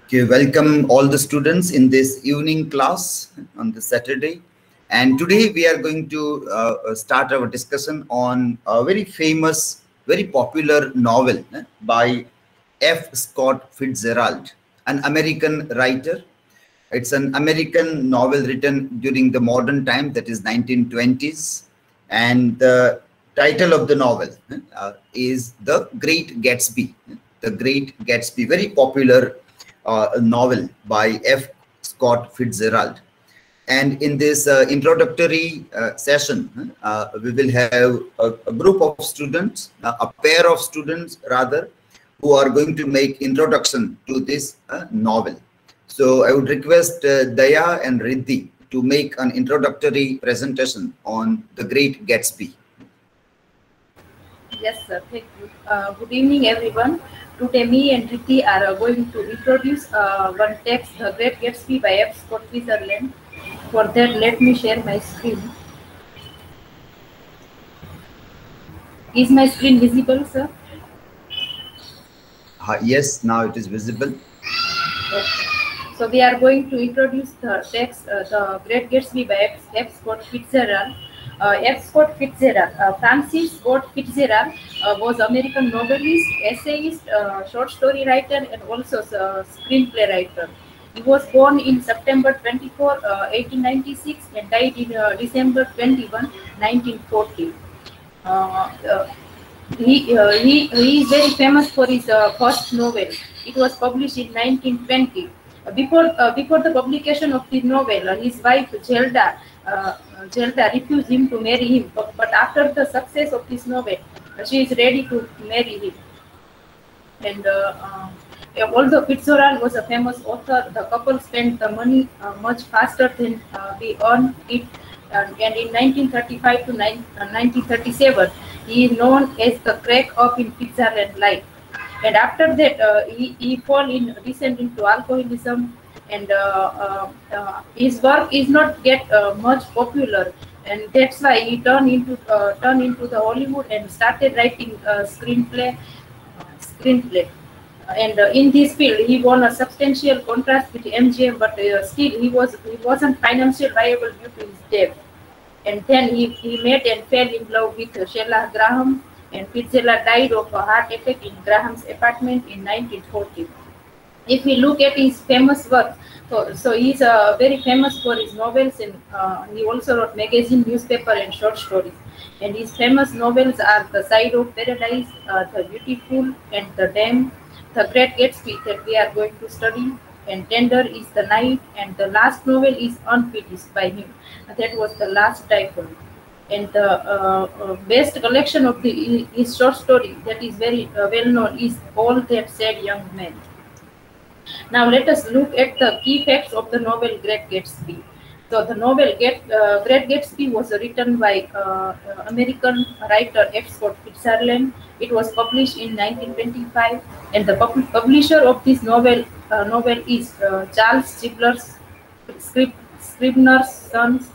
Okay, welcome all the students in this evening class on this Saturday. And today we are going to start our discussion on a very famous, very popular novel by F. Scott Fitzgerald, an American writer. It's an American novel written during the modern time, that is 1920s. And the title of the novel is The Great Gatsby. The Great Gatsby, very popular novel by F. Scott Fitzgerald. And in this introductory session, we will have a group of students, a pair of students rather, who are going to make introduction to this novel. So I would request Daya and Riddhi to make an introductory presentation on The Great Gatsby. Yes, sir. Thank you. Good evening, everyone. Today, me and Riddhi are going to introduce one text, The Great Gatsby by F. Scott Fitzgerald. For that, let me share my screen. Is my screen visible, sir? Yes, now it is visible. Okay. So we are going to introduce the text, The Great Gatsby by F. Scott Fitzgerald. F. Scott Fitzgerald, Francis Scott Fitzgerald was American novelist, essayist, short story writer, and also screenplay writer. He was born in September 24, 1896 and died in December 21, 1940. He is very famous for his first novel. It was published in 1920. Before the publication of the novel, his wife Zelda refused him to marry him. But after the success of this novel, she is ready to marry him. And although Fitzgerald was a famous author, the couple spent the money much faster than they earned it. And in 1935 to 1937, he is known as the crack up in Fitzgerald's life. And after that, he fell in descent into alcoholism, and his work is not get much popular, and that's why he turned into the Hollywood and started writing screenplay. And in this field, he won a substantial contract with MGM, but still he wasn't financially viable due to his debt. And then he met and fell in love with Sheila Graham. And Fitzgerald died of a heart attack in Graham's apartment in 1940. If we look at his famous work, so he's very famous for his novels, and he also wrote magazine, newspaper, and short stories. And his famous novels are The Side of Paradise, The Beautiful, and The Dam, The Great Gatsby that we are going to study, and Tender is the Night, and the last novel is Unfinished by him. That was the last title. And the best collection of his short story that is very well known is All That Sad Young Men. Now let us look at the key facts of the novel Great Gatsby. So the novel Great Gatsby was written by American writer F. Scott Fitzgerald. It was published in 1925, and the publisher of this novel is Charles Scribner's Sons.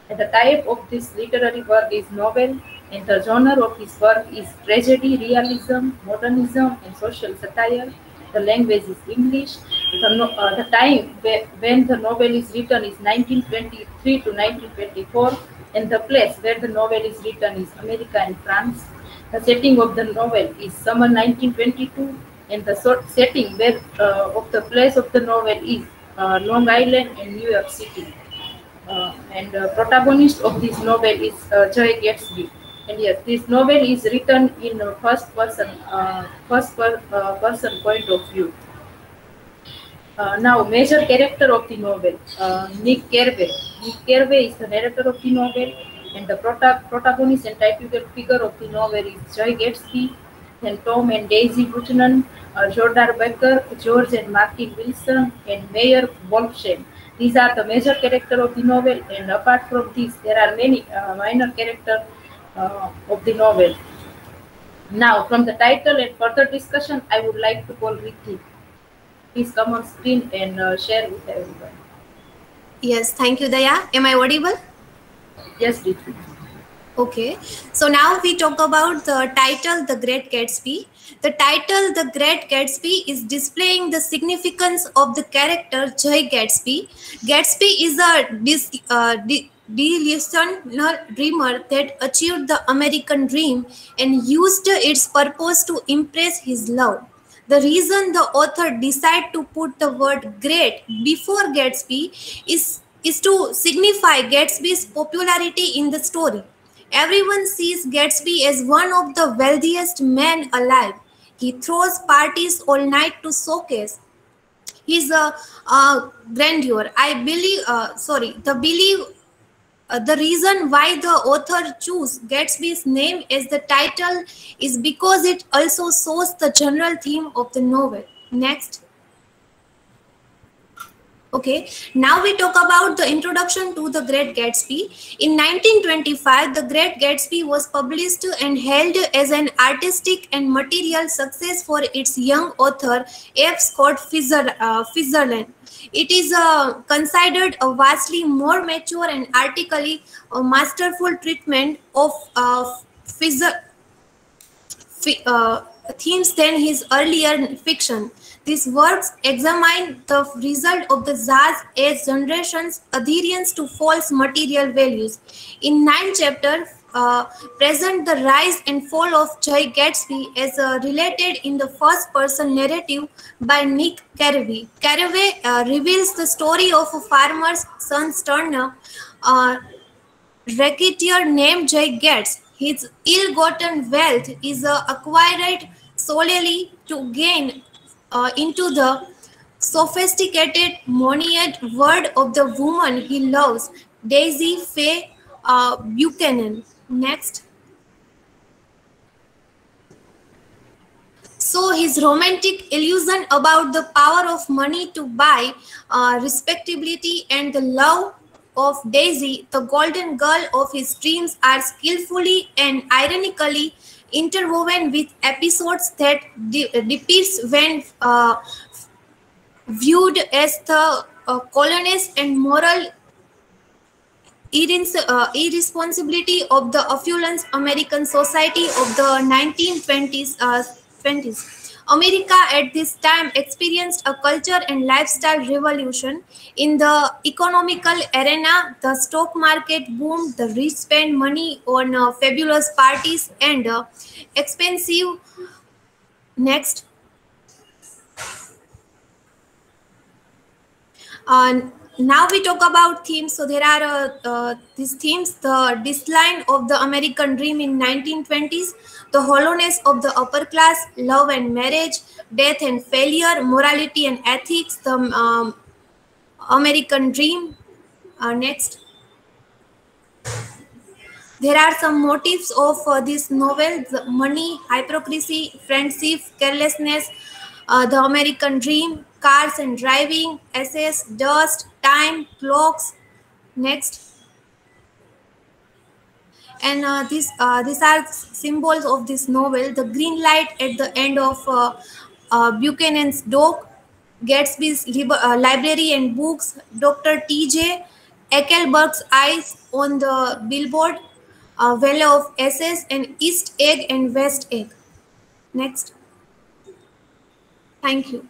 And the type of this literary work is novel, and the genre of this work is tragedy, realism, modernism, and social satire. The language is English. The time when the novel is written is 1923 to 1924, and the place where the novel is written is America and France. The setting of the novel is summer 1922, and the setting of the place of the novel is Long Island and New York City. And protagonist of this novel is Joy Gatsby. And yes, this novel is written in first person point of view. Now, major character of the novel, Nick Carvey. Nick Carvey is the narrator of the novel, and the protagonist and typical figure of the novel is Joy Gatsby, then Tom and Daisy Buchanan, Jordan Becker, George and Martin Wilson, and Mayor Wolfsheim. These are the major characters of the novel, and apart from this, there are many minor characters of the novel. Now, from the title and further discussion, I would like to call Riddhi. Please come on screen and share with everyone. Yes, thank you, Daya. Am I audible? Yes, Riddhi. Okay, so now we talk about the title The Great Gatsby. The title The Great Gatsby is displaying the significance of the character Jay Gatsby. Gatsby is a delusional dreamer that achieved the American dream and used its purpose to impress his love. The reason the author decided to put the word great before Gatsby is to signify Gatsby's popularity in the story. Everyone sees Gatsby as one of the wealthiest men alive. He throws parties all night to showcase his grandeur. The reason why the author chose Gatsby's name as the title is because it also shows the general theme of the novel. Next. Okay, now we talk about the introduction to The Great Gatsby. In 1925, The Great Gatsby was published and hailed as an artistic and material success for its young author, F. Scott Fitzgerald. It is considered a vastly more mature and artistically masterful treatment of themes than his earlier fiction. These works examine the result of the jazz age generation's adherence to false material values. In 9 chapters, present the rise and fall of Jay Gatsby as related in the first-person narrative by Nick Carraway. Carraway reveals the story of a farmer's son's turner, racketeer named Jay Gatz. His ill-gotten wealth is acquired solely to gain into the sophisticated moneyed world of the woman he loves, Daisy Faye Buchanan. Next. So his romantic illusion about the power of money to buy respectability and the love of Daisy, the golden girl of his dreams, are skillfully and ironically interwoven with episodes that depicts when viewed as the colonist and moral irresponsibility of the affluent American society of the 1920s. America at this time experienced a culture and lifestyle revolution. In the economical arena, the stock market boomed, the rich spent money on fabulous parties and expensive. Next. Now we talk about themes. So there are these themes: the decline of the American dream in 1920s, the hollowness of the upper class, love and marriage, death and failure, morality and ethics, the American dream. Next. There are some motifs of this novel: money, hypocrisy, friendship, carelessness, the American dream, cars and driving, essays, dust, time, clocks. Next. And these are symbols of this novel: the green light at the end of Buchanan's dock, Gatsby's library and books, Dr. T.J. Eckelberg's eyes on the billboard, Valley of Essays, and East Egg and West Egg. Next. Thank you.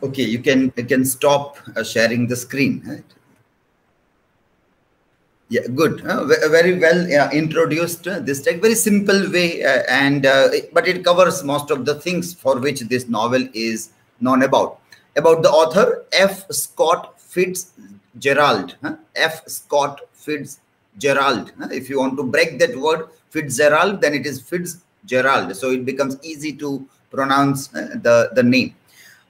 Okay, you can stop sharing the screen, right? Yeah, good. Very well introduced this text. Very simple way, but it covers most of the things for which this novel is known about. About the author, F. Scott Fitzgerald. F. Scott Fitzgerald. If you want to break that word Fitzgerald, then it is Fitzgerald. So it becomes easy to pronounce the name.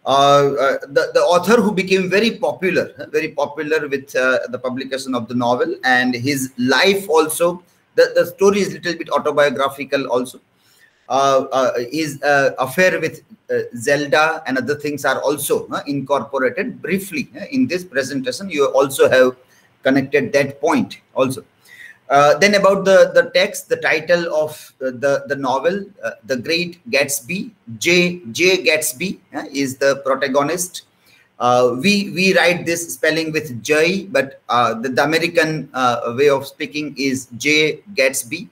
The author who became very popular with the publication of the novel, and his life also. The story is a little bit autobiographical also. His affair with Zelda and other things are also incorporated briefly in this presentation. You also have connected that point also. Then about the text, the title of the novel, The Great Gatsby. J. Gatsby is the protagonist. We write this spelling with J, but the American way of speaking is J. Gatsby.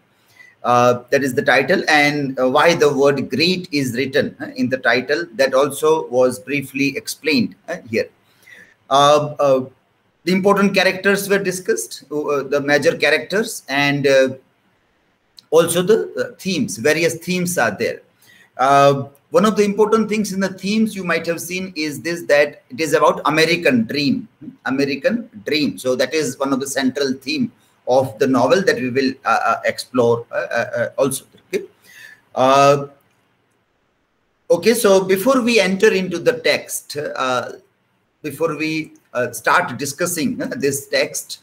That is the title, and why the word great is written in the title, that also was briefly explained here. The important characters were discussed, the major characters, and also the themes. Various themes are there. One of the important things in the themes you might have seen is this, that it is about American dream. American dream. So that is one of the central theme of the novel that we will explore also. Okay, so before we enter into the text, before we start discussing this text,